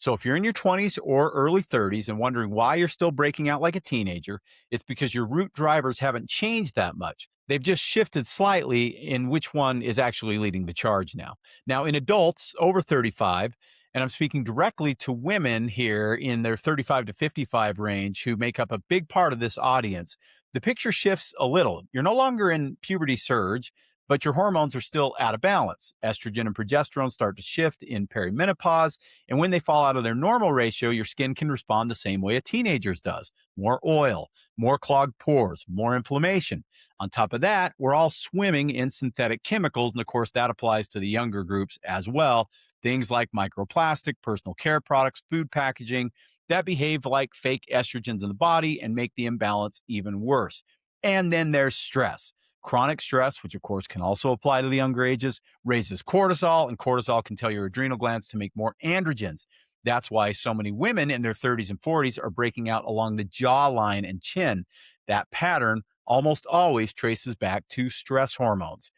So if you're in your 20s or early 30s and wondering why you're still breaking out like a teenager, it's because your root drivers haven't changed that much. They've just shifted slightly in which one is actually leading the charge now. Now, in adults over 35, and I'm speaking directly to women here in their 35 to 55 range who make up a big part of this audience, the picture shifts a little. You're no longer in puberty surge, but your hormones are still out of balance. Estrogen and progesterone start to shift in perimenopause. And when they fall out of their normal ratio, your skin can respond the same way a teenager's does. More oil, more clogged pores, more inflammation. On top of that, we're all swimming in synthetic chemicals. And of course, that applies to the younger groups as well. Things like microplastic, personal care products, food packaging that behave like fake estrogens in the body and make the imbalance even worse. And then there's stress. Chronic stress, which of course can also apply to the younger ages, raises cortisol, and cortisol can tell your adrenal glands to make more androgens. That's why so many women in their 30s and 40s are breaking out along the jawline and chin. That pattern almost always traces back to stress hormones.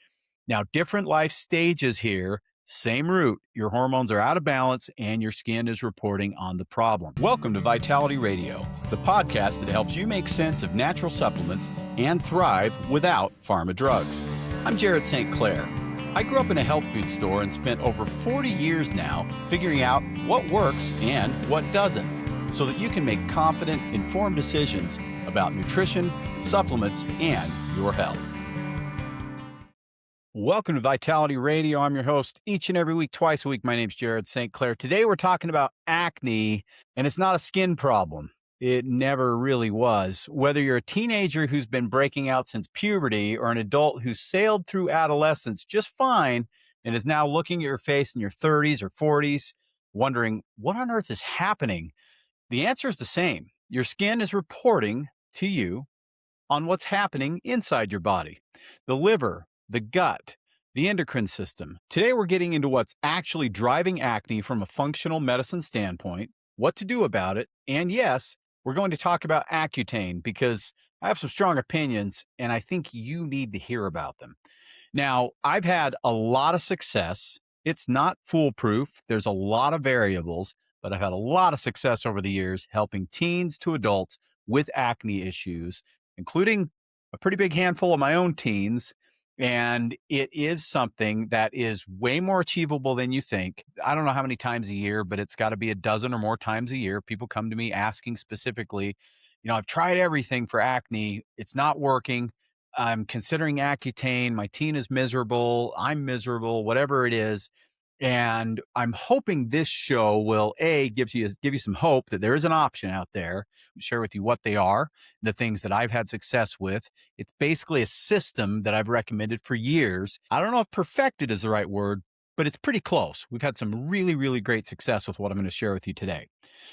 Now, different life stages here, same root. Your hormones are out of balance and your skin is reporting on the problem. Welcome to Vitality Radio, the podcast that helps you make sense of natural supplements and thrive without pharma drugs. I'm Jared St. Clair. I grew up in a health food store and spent over 40 years now figuring out what works and what doesn't, so that you can make confident, informed decisions about nutrition, supplements, and your health. Welcome to Vitality Radio. I'm your host each and every week, twice a week. My name's Jared St. Clair. Today we're talking about acne, and it's not a skin problem. It never really was. Whether you're a teenager who's been breaking out since puberty or an adult who sailed through adolescence just fine and is now looking at your face in your 30s or 40s, wondering what on earth is happening, the answer is the same. Your skin is reporting to you on what's happening inside your body. The liver, the gut, the endocrine system. Today, we're getting into what's actually driving acne from a functional medicine standpoint, what to do about it, and yes, we're going to talk about Accutane because I have some strong opinions and I think you need to hear about them. Now, I've had a lot of success. It's not foolproof. There's a lot of variables, but I've had a lot of success over the years helping teens to adults with acne issues, including a pretty big handful of my own teens. And it is something that is way more achievable than you think. I don't know how many times a year, but it's got to be a dozen or more times a year. People come to me asking specifically, I've tried everything for acne. It's not working. I'm considering Accutane. My teen is miserable. I'm miserable, whatever it is. And I'm hoping this show will give you some hope that there is an option out there. Share with you what they are, the things that I've had success with. It's basically a system that I've recommended for years. I don't know if perfected is the right word, but it's pretty close. We've had some really, really great success with what I'm going to share with you today.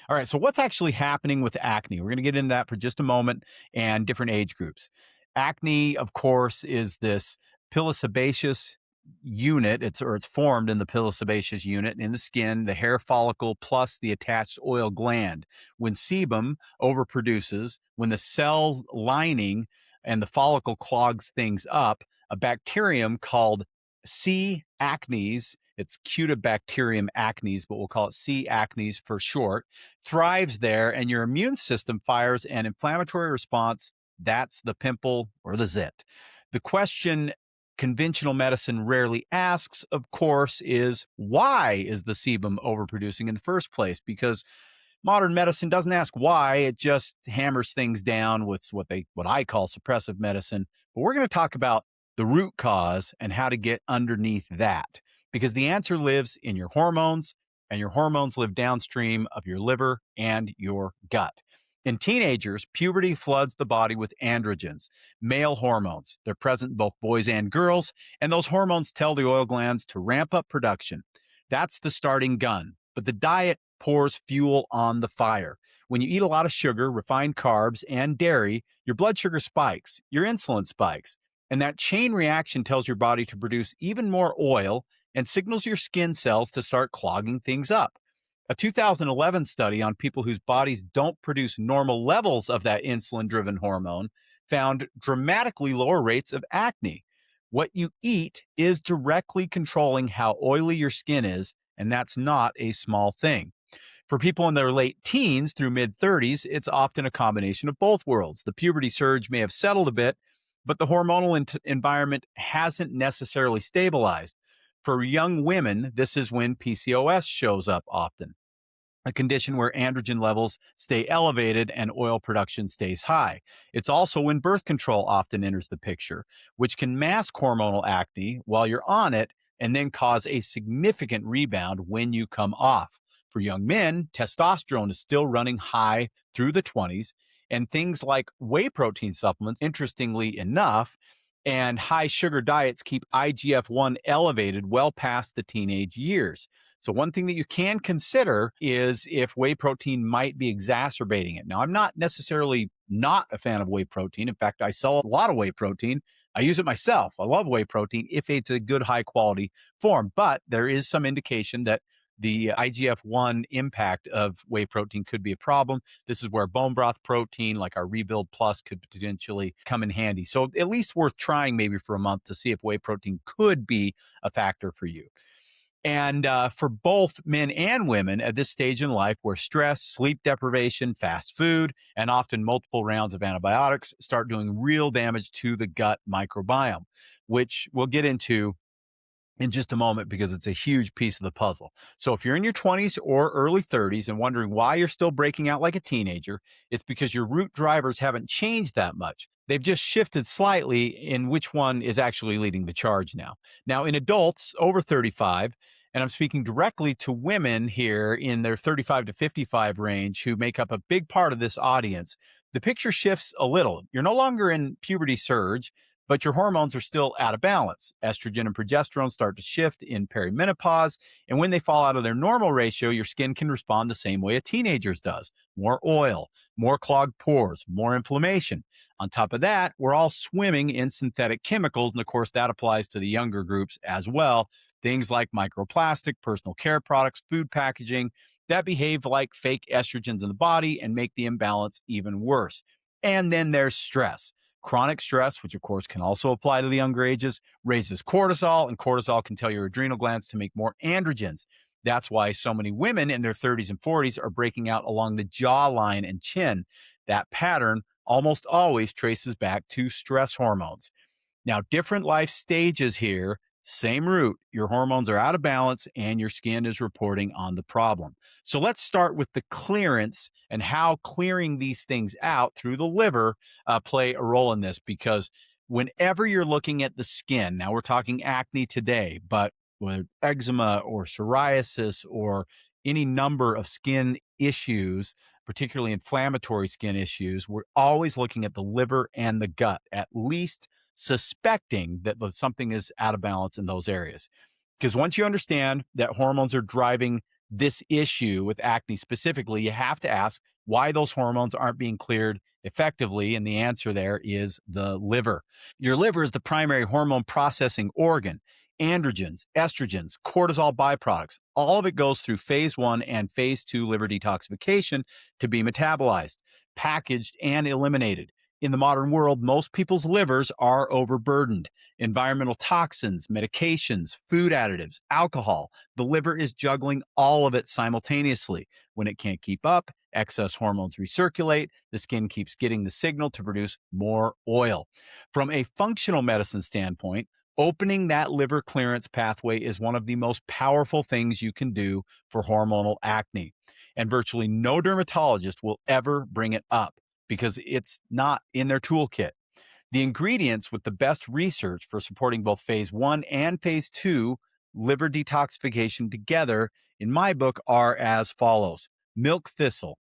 All right, so what's actually happening with acne? We're going to get into that for just a moment and different age groups. Acne, of course, is this pilosebaceous unit. It's formed in the pilosebaceous unit in the skin, the hair follicle plus the attached oil gland. When sebum overproduces, when the cell lining and the follicle clogs things up, a bacterium called C. acnes, it's Cutibacterium acnes, but we'll call it C. acnes for short, thrives there, and your immune system fires an inflammatory response. That's the pimple or the zit. The question conventional medicine rarely asks, of course, is why is the sebum overproducing in the first place? Because modern medicine doesn't ask why, it just hammers things down with what I call suppressive medicine. But we're going to talk about the root cause and how to get underneath that, because the answer lives in your hormones, and your hormones live downstream of your liver and your gut. In teenagers, puberty floods the body with androgens, male hormones. They're present in both boys and girls, and those hormones tell the oil glands to ramp up production. That's the starting gun, but the diet pours fuel on the fire. When you eat a lot of sugar, refined carbs, and dairy, your blood sugar spikes, your insulin spikes, and that chain reaction tells your body to produce even more oil and signals your skin cells to start clogging things up. A 2011 study on people whose bodies don't produce normal levels of that insulin-driven hormone found dramatically lower rates of acne. What you eat is directly controlling how oily your skin is, and that's not a small thing. For people in their late teens through mid 30s, it's often a combination of both worlds. The puberty surge may have settled a bit, but the hormonal environment hasn't necessarily stabilized. For young women, this is when PCOS shows up often, a condition where androgen levels stay elevated and oil production stays high. It's also when birth control often enters the picture, which can mask hormonal acne while you're on it and then cause a significant rebound when you come off. For young men, testosterone is still running high through the 20s, and things like whey protein supplements, interestingly enough, and high sugar diets keep IGF-1 elevated well past the teenage years. So one thing that you can consider is if whey protein might be exacerbating it. Now, I'm not necessarily not a fan of whey protein. In fact, I sell a lot of whey protein. I use it myself. I love whey protein if it's a good, high quality form. But there is some indication that the IGF-1 impact of whey protein could be a problem. This is where bone broth protein, like our Rebuild Plus, could potentially come in handy. So at least worth trying maybe for a month to see if whey protein could be a factor for you. And for both men and women at this stage in life where stress, sleep deprivation, fast food, and often multiple rounds of antibiotics start doing real damage to the gut microbiome, which we'll get into in just a moment because it's a huge piece of the puzzle. So if you're in your 20s or early 30s and wondering why you're still breaking out like a teenager, it's because your root drivers haven't changed that much. They've just shifted slightly in which one is actually leading the charge now. Now, in adults over 35, and I'm speaking directly to women here in their 35 to 55 range who make up a big part of this audience, the picture shifts a little. You're no longer in puberty surge, but your hormones are still out of balance. Estrogen and progesterone start to shift in perimenopause, and when they fall out of their normal ratio, your skin can respond the same way a teenager's does. More oil, more clogged pores, more inflammation. On top of that, we're all swimming in synthetic chemicals, and of course, that applies to the younger groups as well. Things like microplastic, personal care products, food packaging that behave like fake estrogens in the body and make the imbalance even worse. And then there's stress. Chronic stress, which of course can also apply to the younger ages, raises cortisol, and cortisol can tell your adrenal glands to make more androgens. That's why so many women in their 30s and 40s are breaking out along the jawline and chin. That pattern almost always traces back to stress hormones. Now, different life stages here, same root. Your hormones are out of balance and your skin is reporting on the problem. So let's start with the clearance and how clearing these things out through the liver play a role in this. Because whenever you're looking at the skin, now we're talking acne today, but whether eczema or psoriasis or any number of skin issues, particularly inflammatory skin issues, we're always looking at the liver and the gut, at least suspecting that something is out of balance in those areas. Because once you understand that hormones are driving this issue with acne specifically, you have to ask why those hormones aren't being cleared effectively. And the answer there is the liver. Your liver is the primary hormone processing organ. Androgens, estrogens, cortisol byproducts, all of it goes through phase 1 and phase 2 liver detoxification to be metabolized, packaged, and eliminated. In the modern world, most people's livers are overburdened. Environmental toxins, medications, food additives, alcohol. The liver is juggling all of it simultaneously. When it can't keep up, excess hormones recirculate. The skin keeps getting the signal to produce more oil. From a functional medicine standpoint, opening that liver clearance pathway is one of the most powerful things you can do for hormonal acne. And virtually no dermatologist will ever bring it up because it's not in their toolkit. The ingredients with the best research for supporting both phase 1 and phase 2 liver detoxification together in my book are as follows. Milk thistle.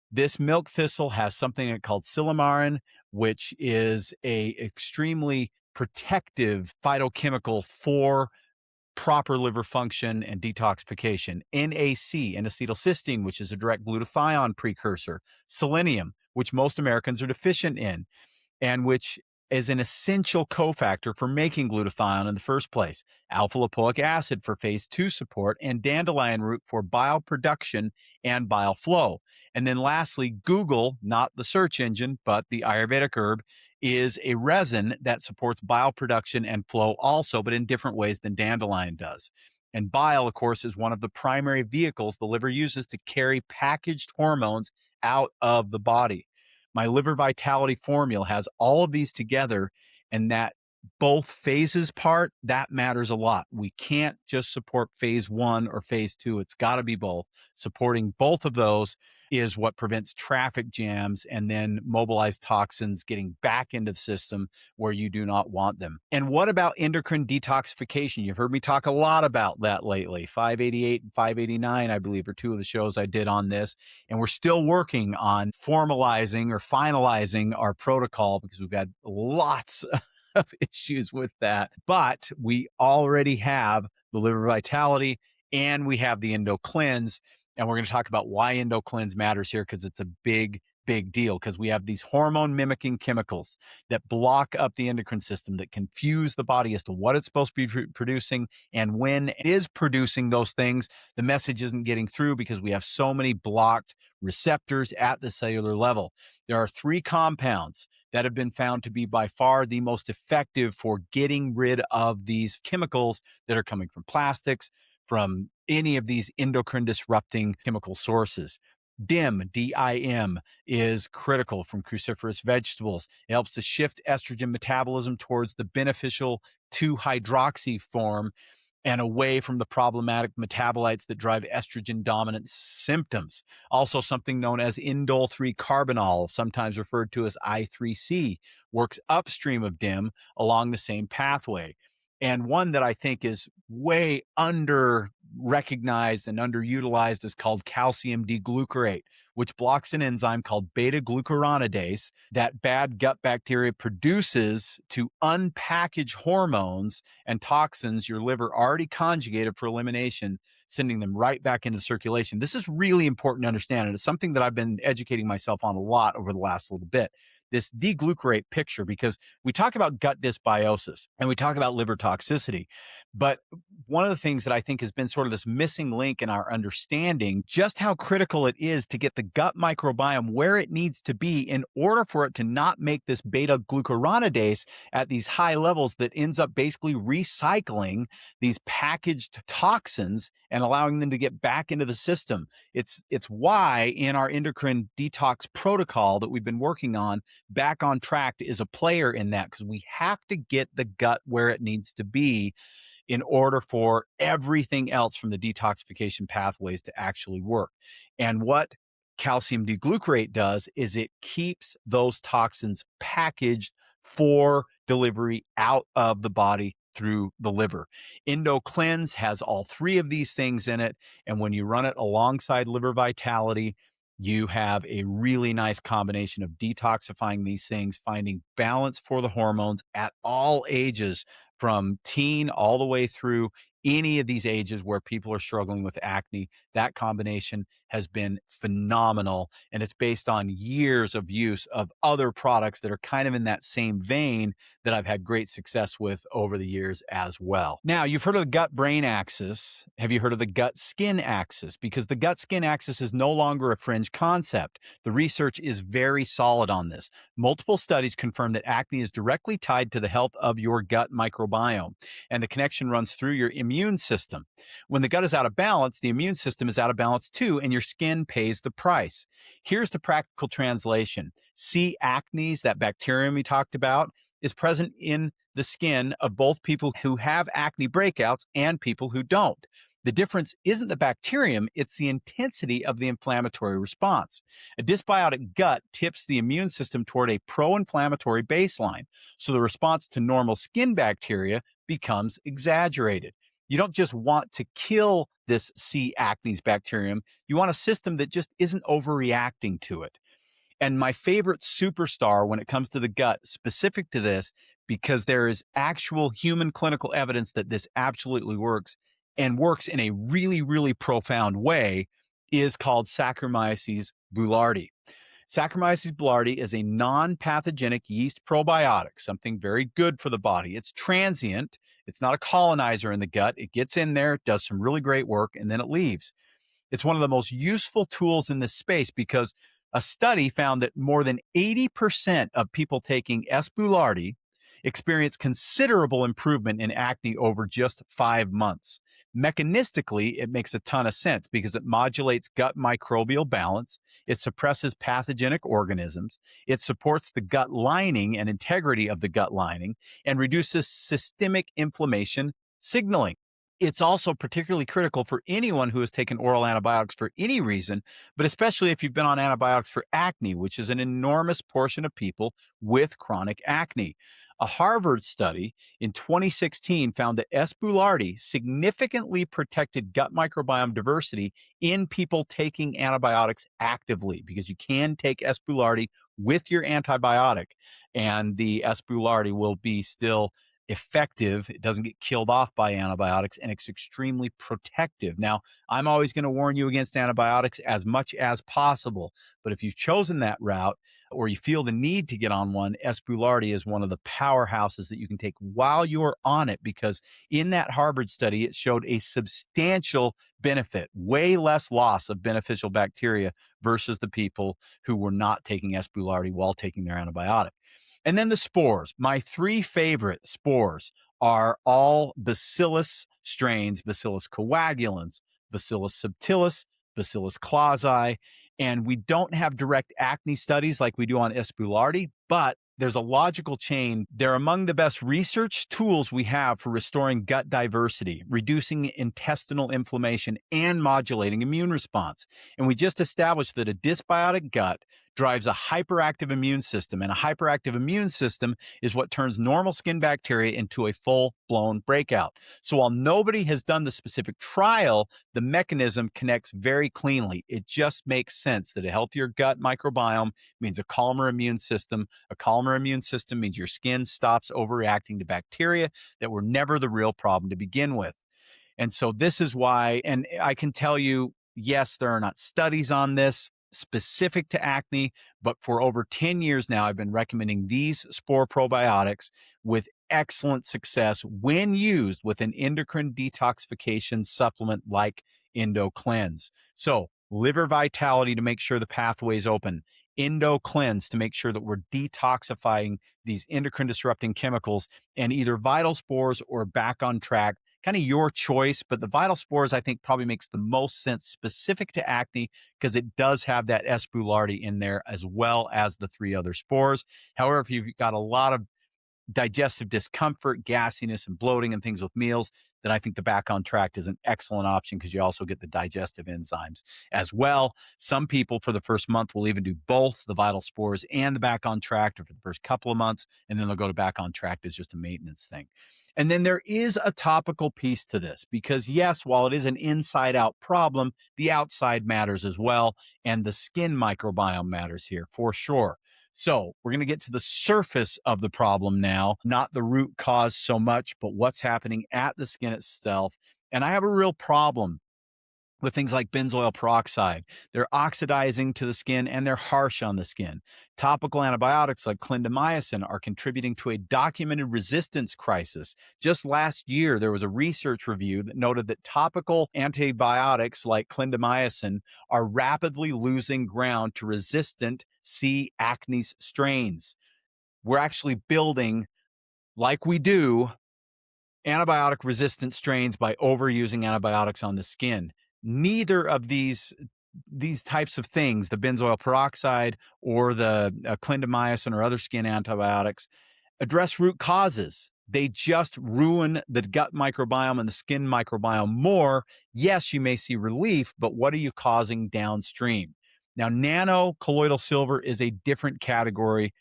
This milk thistle has something called silymarin, which is a extremely protective phytochemical for proper liver function and detoxification. NAC, N-acetylcysteine, which is a direct glutathione precursor. Selenium, which most Americans are deficient in, and which is an essential cofactor for making glutathione in the first place. Alpha lipoic acid for phase 2 support, and dandelion root for bile production and bile flow. And then lastly, Google, not the search engine, but the Ayurvedic herb, is a resin that supports bile production and flow also, but in different ways than dandelion does. And bile, of course, is one of the primary vehicles the liver uses to carry packaged hormones out of the body. My liver vitality formula has all of these together, and that both phases part, that matters a lot. We can't just support phase one or phase two. It's got to be both. Supporting both of those is what prevents traffic jams and then mobilized toxins getting back into the system where you do not want them. And what about endocrine detoxification? You've heard me talk a lot about that lately. 588 and 589, I believe, are two of the shows I did on this. And we're still working on formalizing or finalizing our protocol because we've had lots of issues with that. But we already have the liver vitality and we have the endo cleanse. And we're going to talk about why endo cleanse matters here because it's a big deal because we have these hormone mimicking chemicals that block up the endocrine system that confuse the body as to what it's supposed to be producing. And when it is producing those things, the message isn't getting through because we have so many blocked receptors at the cellular level. There are 3 compounds that have been found to be by far the most effective for getting rid of these chemicals that are coming from plastics, from any of these endocrine disrupting chemical sources. DIM, D-I-M, is critical from cruciferous vegetables. It helps to shift estrogen metabolism towards the beneficial 2-hydroxy form and away from the problematic metabolites that drive estrogen dominant symptoms. Also, something known as indole 3-carbinol, sometimes referred to as I3C, works upstream of DIM along the same pathway. And one that I think is way under recognized and underutilized is called calcium D-glucarate, which blocks an enzyme called beta-glucuronidase that bad gut bacteria produces to unpackage hormones and toxins your liver already conjugated for elimination, sending them right back into circulation. This is really important to understand, and it's something that I've been educating myself on a lot over the last little bit. This D-glucarate picture, because we talk about gut dysbiosis and we talk about liver toxicity, but one of the things that I think has been sort of this missing link in our understanding just how critical it is to get the gut microbiome where it needs to be in order for it to not make this beta-glucuronidase at these high levels that ends up basically recycling these packaged toxins and allowing them to get back into the system. It's why in our endocrine detox protocol that we've been working on, Back on Track is a player in that because we have to get the gut where it needs to be in order for everything else from the detoxification pathways to actually work. And what calcium D-glucarate does is it keeps those toxins packaged for delivery out of the body through the liver. Endo Cleanse has all 3 of these things in it. And when you run it alongside liver vitality, you have a really nice combination of detoxifying these things, finding balance for the hormones at all ages, from teen all the way through any of these ages where people are struggling with acne. That combination has been phenomenal. And it's based on years of use of other products that are kind of in that same vein that I've had great success with over the years as well. Now, you've heard of the gut-brain axis. Have you heard of the gut-skin axis? Because the gut-skin axis is no longer a fringe concept. The research is very solid on this. Multiple studies confirm that acne is directly tied to the health of your gut microbiome, and the connection runs through your immune system. When the gut is out of balance, the immune system is out of balance too, and your skin pays the price. Here's the practical translation. C. acnes, that bacterium we talked about, is present in the skin of both people who have acne breakouts and people who don't. The difference isn't the bacterium, it's the intensity of the inflammatory response. A dysbiotic gut tips the immune system toward a pro-inflammatory baseline, so the response to normal skin bacteria becomes exaggerated. You don't just want to kill this C. acnes bacterium, you want a system that just isn't overreacting to it. And my favorite superstar when it comes to the gut, specific to this, because there is actual human clinical evidence that this absolutely works and works in a really, really profound way, is called Saccharomyces boulardii. Saccharomyces boulardii is a non-pathogenic yeast probiotic, something very good for the body. It's transient. It's not a colonizer in the gut. It gets in there, does some really great work, and then it leaves. It's one of the most useful tools in this space because a study found that more than 80% of people taking S. boulardii experienced considerable improvement in acne over just 5 months. Mechanistically, it makes a ton of sense because it modulates gut microbial balance, it suppresses pathogenic organisms, it supports the gut lining and integrity of the gut lining, and reduces systemic inflammation signaling. It's also particularly critical for anyone who has taken oral antibiotics for any reason, but especially if you've been on antibiotics for acne, which is an enormous portion of people with chronic acne. A Harvard study in 2016 found that S. boulardii significantly protected gut microbiome diversity in people taking antibiotics actively, because you can take S. boulardii with your antibiotic, and the S. boulardii will be still effective. It doesn't get killed off by antibiotics, and it's extremely protective. Now, I'm always going to warn you against antibiotics as much as possible, but if you've chosen that route or you feel the need to get on one, S. boulardii is one of the powerhouses that you can take while you're on it, because in that Harvard study, it showed a substantial benefit, way less loss of beneficial bacteria versus the people who were not taking S. boulardii while taking their antibiotic. And then the spores. My three favorite spores are all Bacillus strains: Bacillus coagulans, Bacillus subtilis, Bacillus clausii. And we don't have direct acne studies like we do on S. boulardii, but there's a logical chain. They're among the best research tools we have for restoring gut diversity, reducing intestinal inflammation, and modulating immune response. And we just established that a dysbiotic gut drives a hyperactive immune system, and a hyperactive immune system is what turns normal skin bacteria into a full-blown breakout. So while nobody has done the specific trial, the mechanism connects very cleanly. It just makes sense that a healthier gut microbiome means a calmer immune system. A calmer immune system means your skin stops overreacting to bacteria that were never the real problem to begin with. And so this is why, and I can tell you, yes, there are not studies on this specific to acne, but for over 10 years now, I've been recommending these spore probiotics with excellent success when used with an endocrine detoxification supplement like EndoCleanse. So liver vitality to make sure the pathway is open, EndoCleanse to make sure that we're detoxifying these endocrine disrupting chemicals, and either vital spores or back on track. Kind of your choice, but the vital spores I think probably makes the most sense specific to acne, because it does have that S. boulardii in there as well as the three other spores. However, if you've got a lot of digestive discomfort, gassiness, and bloating and things with meals, then I think the back on tract is an excellent option, because you also get the digestive enzymes as well. Some people for the first month will even do both the vital spores and the back on tract, or for the first couple of months, and then they'll go to back on tract as just a maintenance thing. And then there is a topical piece to this, because yes, while it is an inside out problem, the outside matters as well. And the skin microbiome matters here for sure. So we're going to get to the surface of the problem now, not the root cause so much, but what's happening at the skin itself. And I have a real problem with things like benzoyl peroxide. They're oxidizing to the skin and they're harsh on the skin. Topical antibiotics like clindamycin are contributing to a documented resistance crisis. Just last year, there was a research review that noted that topical antibiotics like clindamycin are rapidly losing ground to resistant C. acnes strains. We're actually building, like we do, antibiotic resistant strains by overusing antibiotics on the skin. Neither of these types of things, the benzoyl peroxide or the clindamycin or other skin antibiotics, address root causes. They just ruin the gut microbiome and the skin microbiome more. Yes, you may see relief, but what are you causing downstream? Now, nano colloidal silver is a different category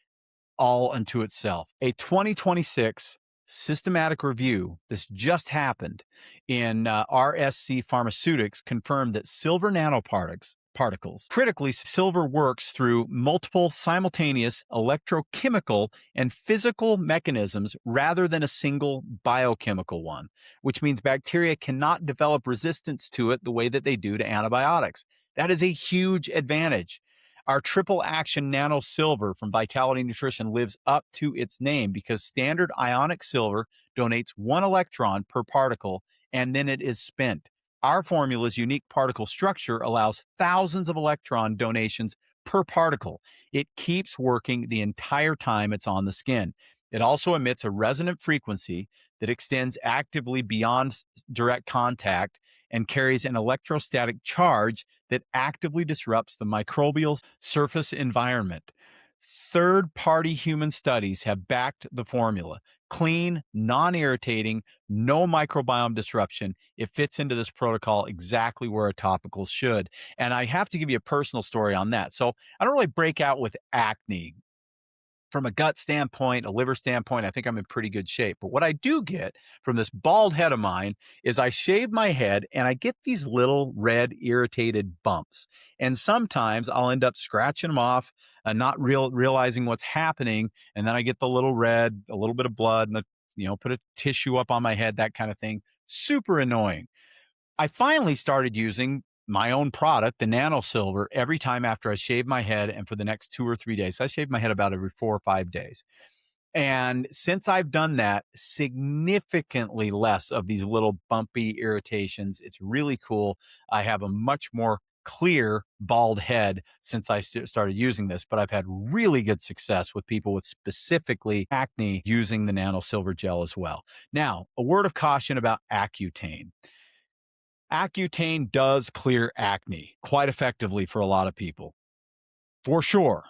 all unto itself. A 2026 systematic review, this just happened in RSC Pharmaceutics, confirmed that silver nanoparticles. Critically, silver works through multiple simultaneous electrochemical and physical mechanisms rather than a single biochemical one, which means bacteria cannot develop resistance to it the way that they do to antibiotics. That is a huge advantage. Our triple action nano silver from Vitality Nutrition lives up to its name because standard ionic silver donates 1 electron per particle and then it is spent. Our formula's unique particle structure allows thousands of electron donations per particle. It keeps working the entire time it's on the skin. It also emits a resonant frequency that extends actively beyond direct contact and carries an electrostatic charge that actively disrupts the microbial surface environment. Third-party human studies have backed the formula. Clean, non-irritating, no microbiome disruption. It fits into this protocol exactly where a topical should. And I have to give you a personal story on that. So I don't really break out with acne. From a gut standpoint, a liver standpoint, I think I'm in pretty good shape. But what I do get from this bald head of mine is I shave my head and I get these little red irritated bumps. And sometimes I'll end up scratching them off and not realizing what's happening. And then I get the little red, a little bit of blood, and put a tissue up on my head, that kind of thing. Super annoying. I finally started using my own product, the Nano Silver, every time after I shave my head, and for the next 2 or 3 days. I shave my head about every 4 or 5 days. And since I've done that, significantly less of these little bumpy irritations. It's really cool. I have a much more clear bald head since I started using this, but I've had really good success with people with specifically acne using the Nano Silver gel as well. Now, a word of caution about Accutane. Accutane does clear acne quite effectively for a lot of people, for sure.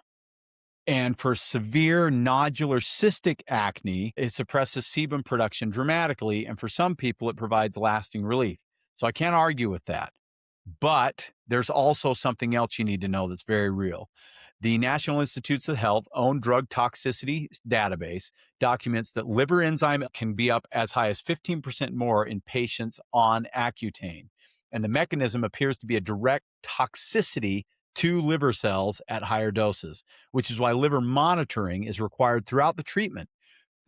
And for severe nodular cystic acne, it suppresses sebum production dramatically. And for some people, it provides lasting relief. So I can't argue with that. But there's also something else you need to know that's very real. The National Institutes of Health own drug toxicity database documents that liver enzyme can be up as high as 15% more in patients on Accutane. And the mechanism appears to be a direct toxicity to liver cells at higher doses, which is why liver monitoring is required throughout the treatment.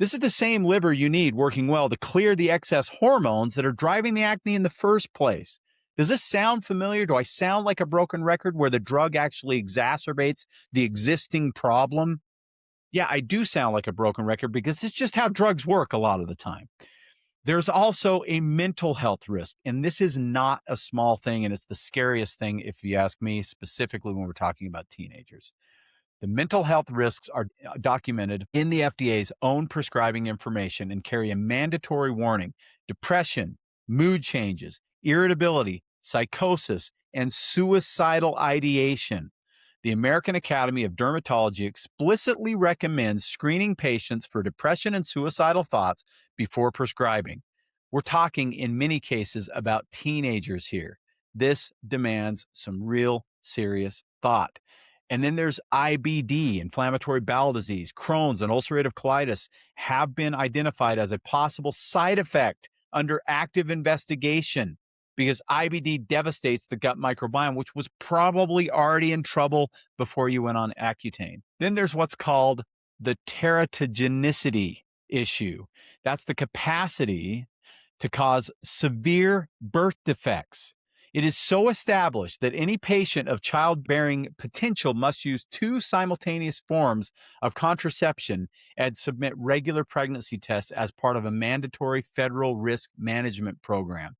This is the same liver you need working well to clear the excess hormones that are driving the acne in the first place. Does this sound familiar? Do I sound like a broken record where the drug actually exacerbates the existing problem? Yeah, I do sound like a broken record because it's just how drugs work a lot of the time. There's also a mental health risk, and this is not a small thing, and it's the scariest thing, if you ask me, specifically when we're talking about teenagers. The mental health risks are documented in the FDA's own prescribing information and carry a mandatory warning: depression, mood changes, irritability, psychosis, and suicidal ideation. The American Academy of Dermatology explicitly recommends screening patients for depression and suicidal thoughts before prescribing. We're talking in many cases about teenagers here. This demands some real serious thought. And then there's IBD, inflammatory bowel disease, Crohn's, and ulcerative colitis have been identified as a possible side effect under active investigation because IBD devastates the gut microbiome, which was probably already in trouble before you went on Accutane. Then there's what's called the teratogenicity issue. That's the capacity to cause severe birth defects. It is so established that any patient of childbearing potential must use 2 simultaneous forms of contraception and submit regular pregnancy tests as part of a mandatory federal risk management program.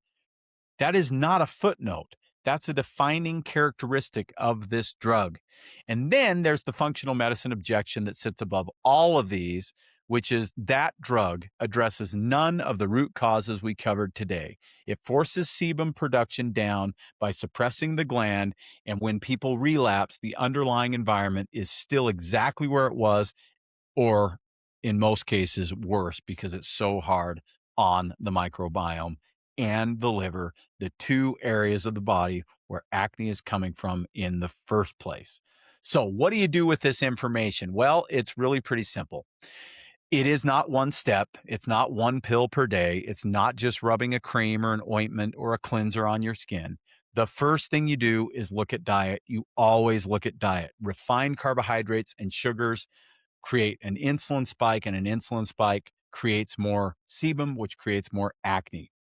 That is not a footnote. That's a defining characteristic of this drug. And then there's the functional medicine objection that sits above all of these, which is that drug addresses none of the root causes we covered today. It forces sebum production down by suppressing the gland, and when people relapse, the underlying environment is still exactly where it was, or in most cases worse, because it's so hard on the microbiome and the liver, the 2 areas of the body where acne is coming from in the first place. So what do you do with this information? Well, it's really pretty simple. It is not one step. It's not one pill per day. It's not just rubbing a cream or an ointment or a cleanser on your skin. The first thing you do is look at diet. You always look at diet. Refined carbohydrates and sugars create an insulin spike, and an insulin spike creates more sebum, which creates more acne.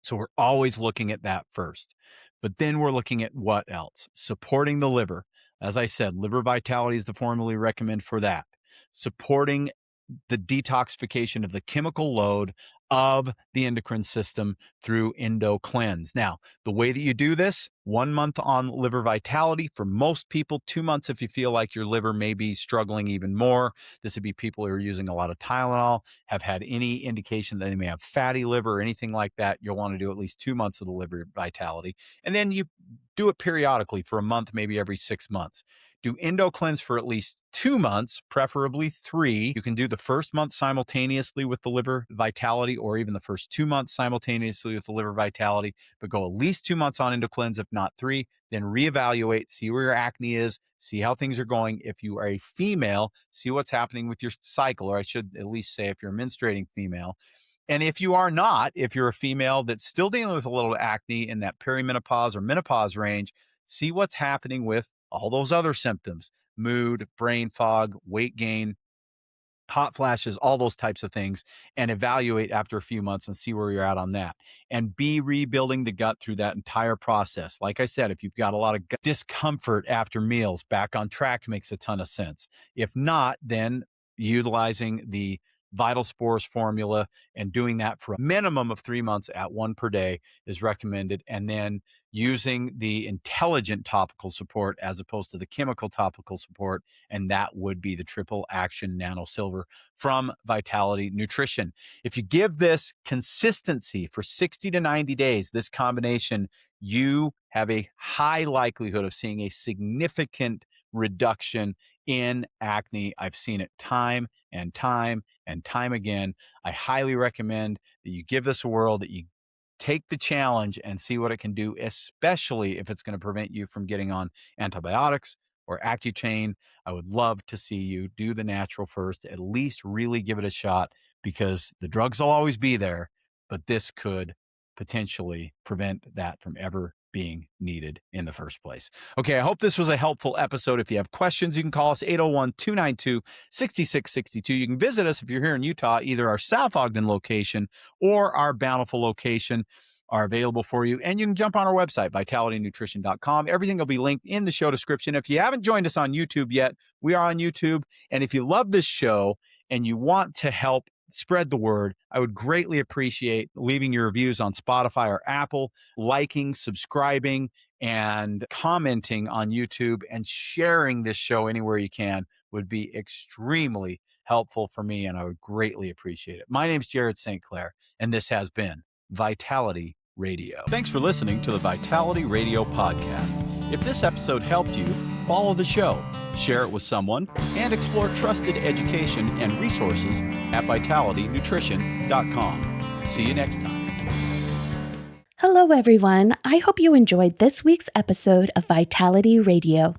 So we're always looking at that first. But then we're looking at what else? Supporting the liver. As I said, liver vitality is the formula we recommend for that. Supporting the detoxification of the chemical load of the endocrine system through EndoCleanse. Now, the way that you do this, 1 month on liver vitality for most people, 2 months if you feel like your liver may be struggling even more. This would be people who are using a lot of Tylenol, have had any indication that they may have fatty liver or anything like that. You'll want to do at least 2 months of the liver vitality. And then you do it periodically for a month, maybe every 6 months. Do EndoCleanse for at least 2 months, preferably 3. You can do the first month simultaneously with the liver vitality, or even the first 2 months simultaneously with the liver vitality, but go at least 2 months on EndoCleanse, if not 3. Then reevaluate, see where your acne is, see how things are going. If you are a female, see what's happening with your cycle, or I should at least say if you're a menstruating female. And if you are not, if you're a female that's still dealing with a little acne in that perimenopause or menopause range, see what's happening with all those other symptoms: mood, brain fog, weight gain, hot flashes, all those types of things, and evaluate after a few months and see where you're at on that. And be rebuilding the gut through that entire process. Like I said, if you've got a lot of gut discomfort after meals, back on track makes a ton of sense. If not, then utilizing the Vital Spores formula and doing that for a minimum of 3 months at 1 per day is recommended. And then using the intelligent topical support as opposed to the chemical topical support, and that would be the triple action nano silver from Vitality Nutrition. If you give this consistency for 60 to 90 days, this combination, you have a high likelihood of seeing a significant reduction in acne. I've seen it time and time and time again. I highly recommend that you give this a whirl, that you take the challenge and see what it can do, especially if it's going to prevent you from getting on antibiotics or Accutane. I would love to see you do the natural first, at least really give it a shot, because the drugs will always be there, but this could potentially prevent that from ever being needed in the first place. Okay, I hope this was a helpful episode. If you have questions, you can call us 801-292-6662. You can visit us if you're here in Utah. Either our South Ogden location or our Bountiful location are available for you. And you can jump on our website, vitalitynutrition.com. Everything will be linked in the show description. If you haven't joined us on YouTube yet, we are on YouTube. And if you love this show and you want to help spread the word, I would greatly appreciate leaving your reviews on Spotify or Apple, liking, subscribing, and commenting on YouTube, and sharing this show anywhere you can would be extremely helpful for me, and I would greatly appreciate it. My name's Jared St. Clair, and this has been Vitality Radio. Thanks for listening to the Vitality Radio podcast. If this episode helped you, follow the show, share it with someone, and explore trusted education and resources at vitalitynutrition.com. See you next time. Hello, everyone. I hope you enjoyed this week's episode of Vitality Radio.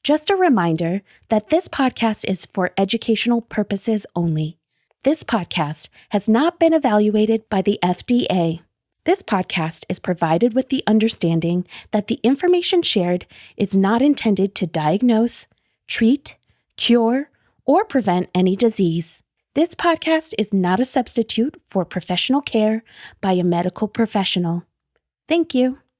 Just a reminder that this podcast is for educational purposes only. This podcast has not been evaluated by the FDA. This podcast is provided with the understanding that the information shared is not intended to diagnose, treat, cure, or prevent any disease. This podcast is not a substitute for professional care by a medical professional. Thank you.